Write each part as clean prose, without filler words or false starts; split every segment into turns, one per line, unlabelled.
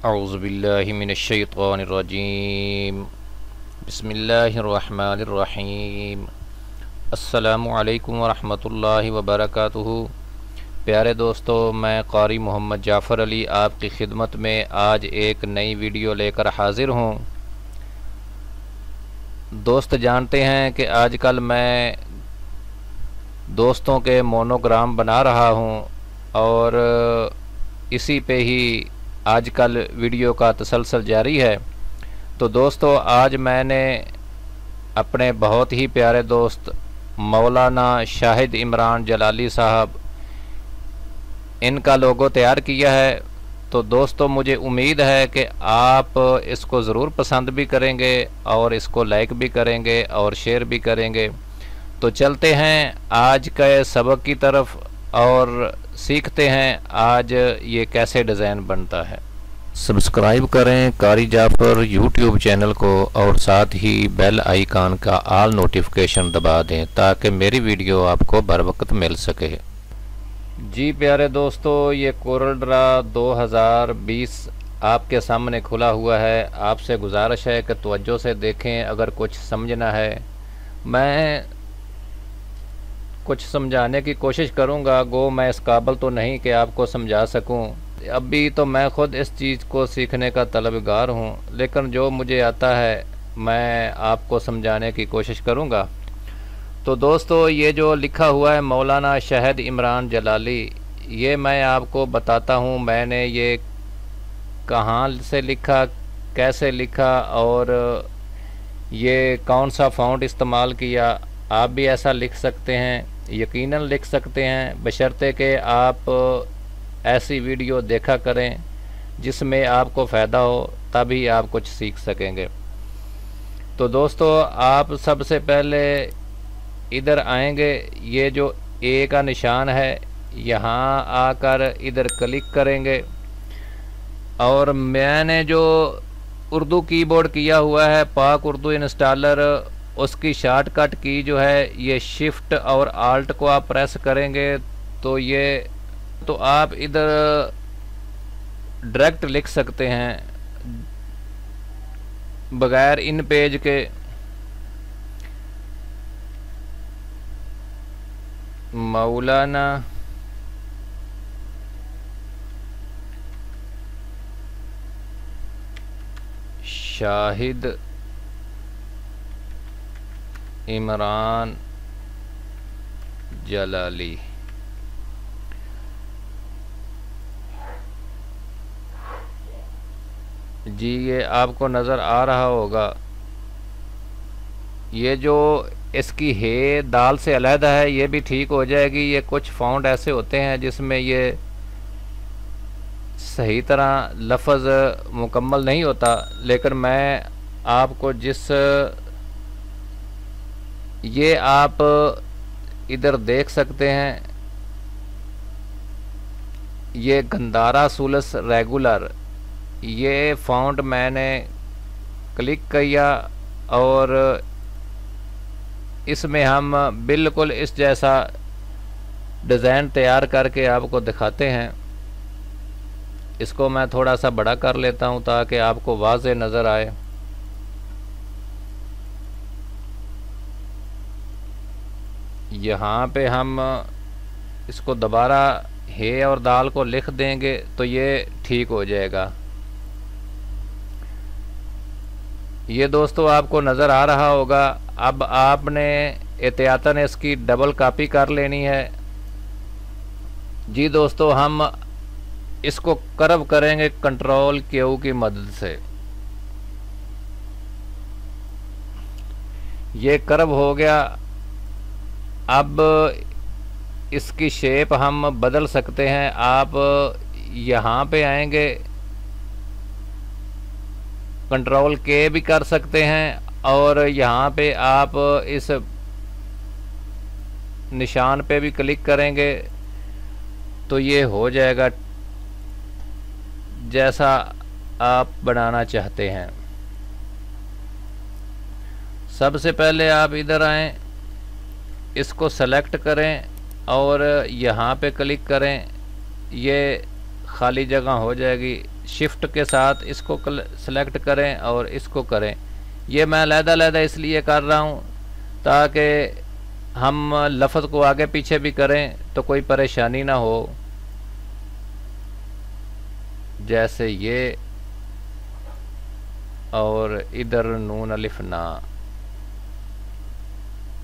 औज़ुबिल्लाहि मिनश्शैतानिर्रजीम बिस्मिल्लाहिर्रहमानिर्रहीम अस्सलामु अलैकुम वरहमतुल्लाहि वबरकातुहू। प्यारे दोस्तों, मैं क़ारी मोहम्मद जाफ़र अली आपकी खिदमत में आज एक नई वीडियो लेकर हाज़िर हूँ। दोस्त जानते हैं कि आजकल मैं दोस्तों के मोनोग्राम बना रहा हूँ और इसी पे ही आजकल वीडियो का तसलसल जारी है। तो दोस्तों, आज मैंने अपने बहुत ही प्यारे दोस्त मौलाना शाहिद इमरान जलाली साहब, इनका लोगो तैयार किया है। तो दोस्तों, मुझे उम्मीद है कि आप इसको ज़रूर पसंद भी करेंगे और इसको लाइक भी करेंगे और शेयर भी करेंगे। तो चलते हैं आज के सबक की तरफ और सीखते हैं आज ये कैसे डिज़ाइन बनता है। सब्सक्राइब करें कारी जाफ़र यूट्यूब चैनल को और साथ ही बेल आइकन का ऑल नोटिफिकेशन दबा दें ताकि मेरी वीडियो आपको बर वक्त मिल सके। जी प्यारे दोस्तों, ये कोरल ड्रा 2020 आपके सामने खुला हुआ है। आपसे गुजारिश है कि तवज्जो से देखें। अगर कुछ समझना है, मैं कुछ समझाने की कोशिश करूंगा। गो मैं इस काबिल तो नहीं कि आपको समझा सकूं। अभी तो मैं ख़ुद इस चीज़ को सीखने का तलबगार हूं, लेकिन जो मुझे आता है मैं आपको समझाने की कोशिश करूंगा। तो दोस्तों, ये जो लिखा हुआ है मौलाना शाहिद इमरान जलाली, ये मैं आपको बताता हूं मैंने ये कहाँ से लिखा, कैसे लिखा और ये कौन सा फ़ॉन्ट इस्तेमाल किया। आप भी ऐसा लिख सकते हैं, यकीनन लिख सकते हैं, बशर्ते कि आप ऐसी वीडियो देखा करें जिसमें आपको फ़ायदा हो, तभी आप कुछ सीख सकेंगे। तो दोस्तों, आप सबसे पहले इधर आएंगे, ये जो ए का निशान है यहाँ आकर इधर क्लिक करेंगे और मैंने जो उर्दू कीबोर्ड किया हुआ है पाक उर्दू इंस्टॉलर, उसकी शॉर्टकट की जो है ये शिफ्ट और आल्ट को आप प्रेस करेंगे तो आप इधर डायरेक्ट लिख सकते हैं बगैर इन पेज के। मौलाना शाहिद इमरान जलाली। जी, ये आपको नज़र आ रहा होगा। ये जो इसकी है दाल से अलहदा है, ये भी ठीक हो जाएगी। ये कुछ फ़ॉन्ट ऐसे होते हैं जिसमें ये सही तरह लफ्ज़ मुकम्मल नहीं होता, लेकिन मैं आपको ये आप इधर देख सकते हैं, ये गंदारा सुलस रेगुलर, ये फ़ॉन्ट मैंने क्लिक किया और इसमें हम बिल्कुल इस जैसा डिज़ाइन तैयार करके आपको दिखाते हैं। इसको मैं थोड़ा सा बड़ा कर लेता हूं ताकि आपको वाज़ेह नज़र आए। यहाँ पे हम इसको दोबारा हे और दाल को लिख देंगे तो ये ठीक हो जाएगा। ये दोस्तों आपको नज़र आ रहा होगा। अब आपने एहतियातन इसकी डबल कॉपी कर लेनी है। जी दोस्तों, हम इसको कर्व करेंगे कंट्रोल क्यू की मदद से। ये कर्व हो गया। अब इसकी शेप हम बदल सकते हैं। आप यहाँ पे आएंगे, कंट्रोल के भी कर सकते हैं और यहाँ पे आप इस निशान पे भी क्लिक करेंगे तो ये हो जाएगा जैसा आप बनाना चाहते हैं। सबसे पहले आप इधर आएं, इसको सेलेक्ट करें और यहाँ पे क्लिक करें, ये खाली जगह हो जाएगी। शिफ्ट के साथ इसको सेलेक्ट करें और इसको करें। ये मैं अलग-अलग इसलिए कर रहा हूँ ताकि हम लफ्ज़ को आगे पीछे भी करें तो कोई परेशानी ना हो। जैसे ये और इधर नून अलिफ ना,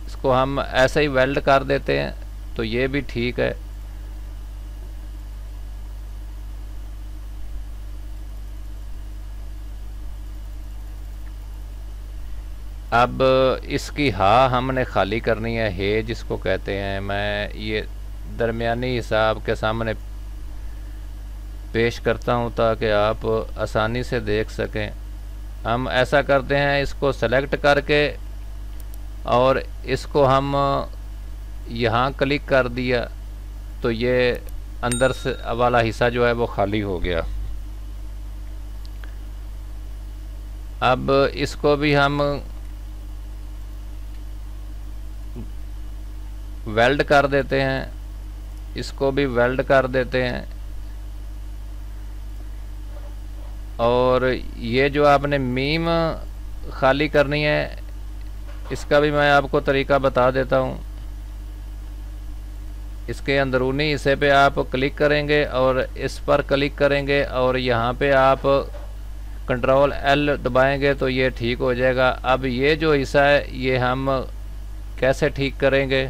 इसको हम ऐसे ही वेल्ड कर देते हैं तो ये भी ठीक है। अब इसकी हा हमने खाली करनी है, हे जिसको कहते हैं। मैं ये दरमियानी हिसाब के सामने पेश करता हूँ ताकि आप आसानी से देख सकें। हम ऐसा करते हैं, इसको सेलेक्ट करके और इसको हम यहाँ क्लिक कर दिया तो ये अंदर से वाला हिस्सा जो है वो खाली हो गया। अब इसको भी हम वेल्ड कर देते हैं, इसको भी वेल्ड कर देते हैं। और ये जो आपने मीम खाली करनी है इसका भी मैं आपको तरीका बता देता हूँ। इसके अंदरूनी हिस्से पे आप क्लिक करेंगे और इस पर क्लिक करेंगे और यहाँ पे आप कंट्रोल L दबाएंगे तो ये ठीक हो जाएगा। अब ये जो हिस्सा है ये हम कैसे ठीक करेंगे,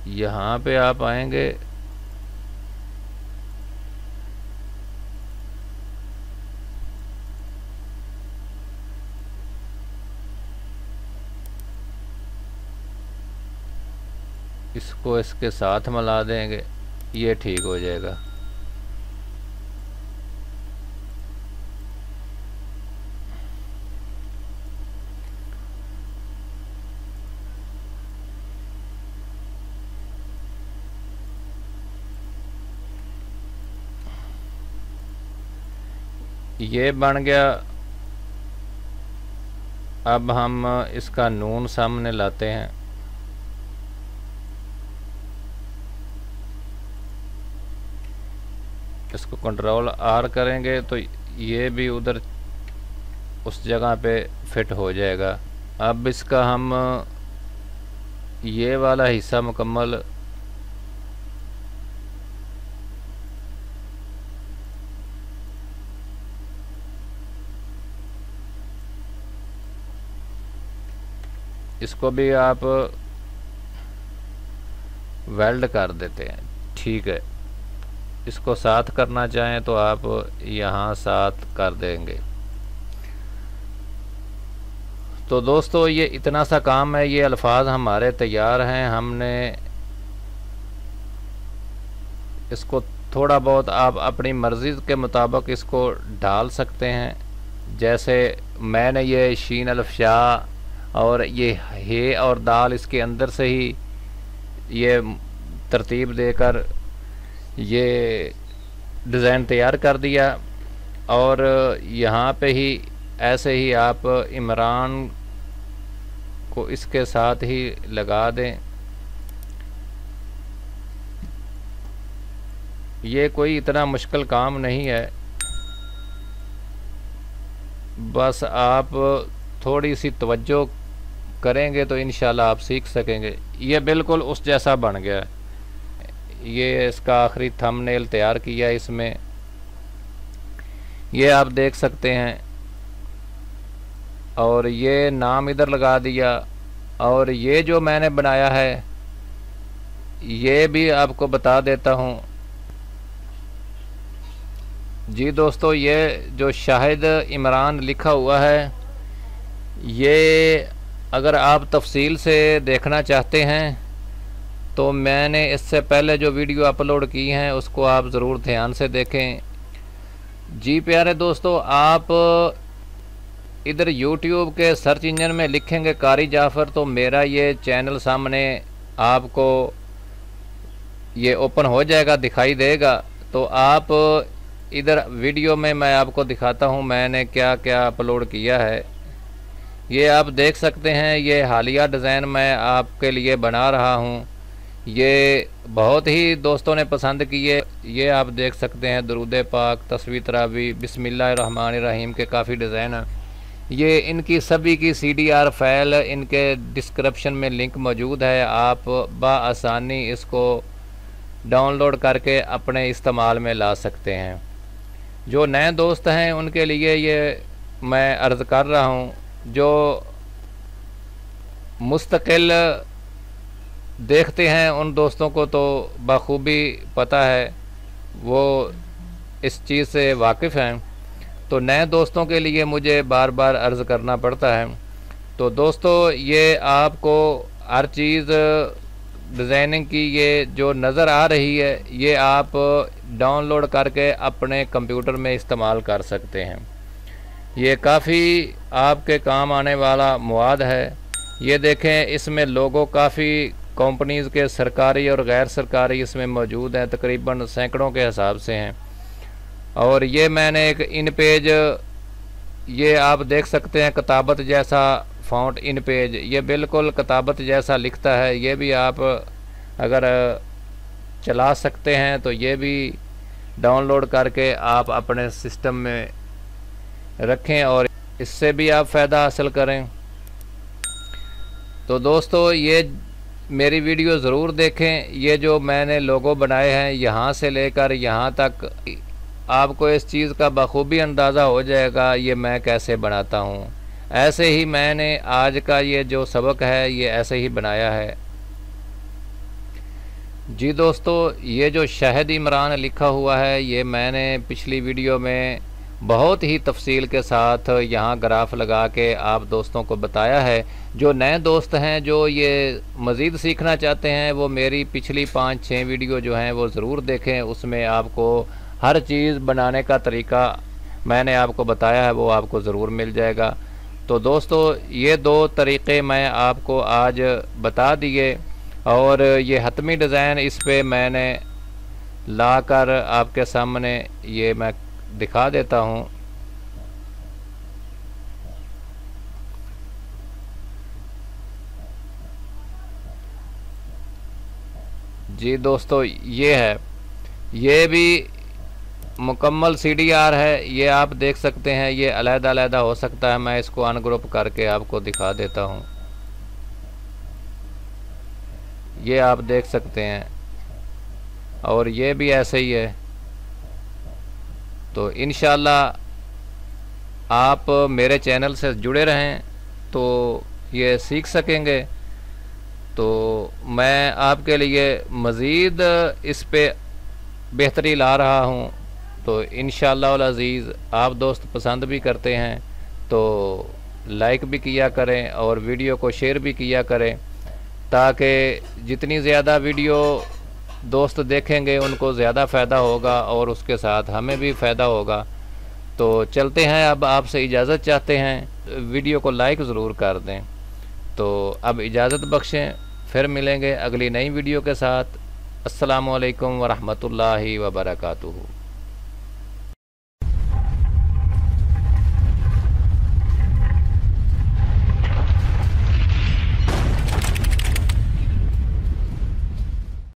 यहाँ पे आप आएंगे, इसको इसके साथ मिला देंगे, ये ठीक हो जाएगा। ये बन गया। अब हम इसका नून सामने लाते हैं, इसको कंट्रोल R करेंगे तो ये भी उधर उस जगह पे फिट हो जाएगा। अब इसका हम ये वाला हिस्सा मुकम्मल इसको भी आप वेल्ड कर देते हैं, ठीक है। इसको साथ करना चाहें तो आप यहाँ साथ कर देंगे। तो दोस्तों ये इतना सा काम है, ये अल्फाज हमारे तैयार हैं। हमने इसको थोड़ा बहुत आप अपनी मर्ज़ी के मुताबिक इसको डाल सकते हैं। जैसे मैंने ये शीन अल्फ शाह और ये हे और दाल इसके अंदर से ही ये तरतीब देकर ये डिज़ाइन तैयार कर दिया। और यहाँ पे ही ऐसे ही आप इमरान को इसके साथ ही लगा दें। ये कोई इतना मुश्किल काम नहीं है, बस आप थोड़ी सी तवज्जो करेंगे तो इंशाल्लाह आप सीख सकेंगे। ये बिल्कुल उस जैसा बन गया। ये इसका आखिरी थंबनेल तैयार किया इसमें, ये आप देख सकते हैं। और ये नाम इधर लगा दिया। और ये जो मैंने बनाया है ये भी आपको बता देता हूँ। जी दोस्तों, ये जो शाहिद इमरान लिखा हुआ है, ये अगर आप तफसील से देखना चाहते हैं तो मैंने इससे पहले जो वीडियो अपलोड की हैं उसको आप ज़रूर ध्यान से देखें। जी प्यारे दोस्तों, आप इधर YouTube के सर्च इंजन में लिखेंगे कारी जाफ़र तो मेरा ये चैनल सामने आपको ये ओपन हो जाएगा, दिखाई देगा। तो आप इधर वीडियो में मैं आपको दिखाता हूँ मैंने क्या क्या अपलोड किया है। ये आप देख सकते हैं, ये हालिया डिज़ाइन मैं आपके लिए बना रहा हूँ। ये बहुत ही दोस्तों ने पसंद किए। ये आप देख सकते हैं दरूद पाक, तस्वीर तरावी, बिस्मिल्लाहिर्रहमानिर्रहीम के काफ़ी डिज़ाइन हैं। ये इनकी सभी की CDR फाइल इनके डिस्क्रिप्शन में लिंक मौजूद है। आप बआसानी इसको डाउनलोड करके अपने इस्तेमाल में ला सकते हैं। जो नए दोस्त हैं उनके लिए ये मैं अर्ज़ कर रहा हूँ, जो मुस्तकिल देखते हैं उन दोस्तों को तो बखूबी पता है, वो इस चीज़ से वाकिफ़ हैं। तो नए दोस्तों के लिए मुझे बार बार अर्ज़ करना पड़ता है। तो दोस्तों, ये आपको हर चीज़ डिज़ाइनिंग की ये जो नज़र आ रही है, ये आप डाउनलोड करके अपने कंप्यूटर में इस्तेमाल कर सकते हैं। ये काफ़ी आपके काम आने वाला मवाद है। ये देखें, इसमें लोगो काफ़ी कंपनीज़ के सरकारी और गैर सरकारी इसमें मौजूद हैं, तकरीबन सैकड़ों के हिसाब से हैं। और ये मैंने एक इन पेज, ये आप देख सकते हैं किताबत जैसा फ़ॉन्ट इन पेज, ये बिल्कुल किताबत जैसा लिखता है। ये भी आप अगर चला सकते हैं तो ये भी डाउनलोड करके आप अपने सिस्टम में रखें और इससे भी आप फ़ायदा हासिल करें। तो दोस्तों, ये मेरी वीडियो ज़रूर देखें। ये जो मैंने लोगो बनाए हैं यहाँ से लेकर यहाँ तक, आपको इस चीज़ का बखूबी अंदाज़ा हो जाएगा ये मैं कैसे बनाता हूँ। ऐसे ही मैंने आज का ये जो सबक है ये ऐसे ही बनाया है। जी दोस्तों, ये जो शहद इमरान लिखा हुआ है ये मैंने पिछली वीडियो में बहुत ही तफसील के साथ यहाँ ग्राफ लगा के आप दोस्तों को बताया है। जो नए दोस्त हैं जो ये मज़ीद सीखना चाहते हैं वो मेरी पिछली 5-6 वीडियो जो हैं वो ज़रूर देखें। उसमें आपको हर चीज़ बनाने का तरीका मैंने आपको बताया है, वो आपको ज़रूर मिल जाएगा। तो दोस्तों, ये 2 तरीक़े मैं आपको आज बता दिए और ये हतमी डिज़ाइन इस पे मैंने लाकर आपके सामने ये मैं दिखा देता हूँ। जी दोस्तों, ये है, ये भी मुकम्मल CDR है। ये आप देख सकते हैं, ये अलग-अलग हो सकता है। मैं इसको अनग्रुप करके आपको दिखा देता हूँ। ये आप देख सकते हैं और ये भी ऐसे ही है। तो इंशाल्लाह आप मेरे चैनल से जुड़े रहें तो ये सीख सकेंगे। तो मैं आपके लिए मज़ीद इस पे बेहतरी ला रहा हूँ। तो इंशाअल्लाह अज़ीज़, आप दोस्त पसंद भी करते हैं तो लाइक भी किया करें और वीडियो को शेयर भी किया करें, ताकि जितनी ज़्यादा वीडियो दोस्त देखेंगे उनको ज़्यादा फ़ायदा होगा और उसके साथ हमें भी फ़ायदा होगा। तो चलते हैं, अब आपसे इजाज़त चाहते हैं। वीडियो को लाइक ज़रूर कर दें। तो अब इजाज़त बख्शें, फिर मिलेंगे अगली नई वीडियो के साथ। अस्सलामु अलैकुम वरहमतुल्लाहि वबरकातुहू।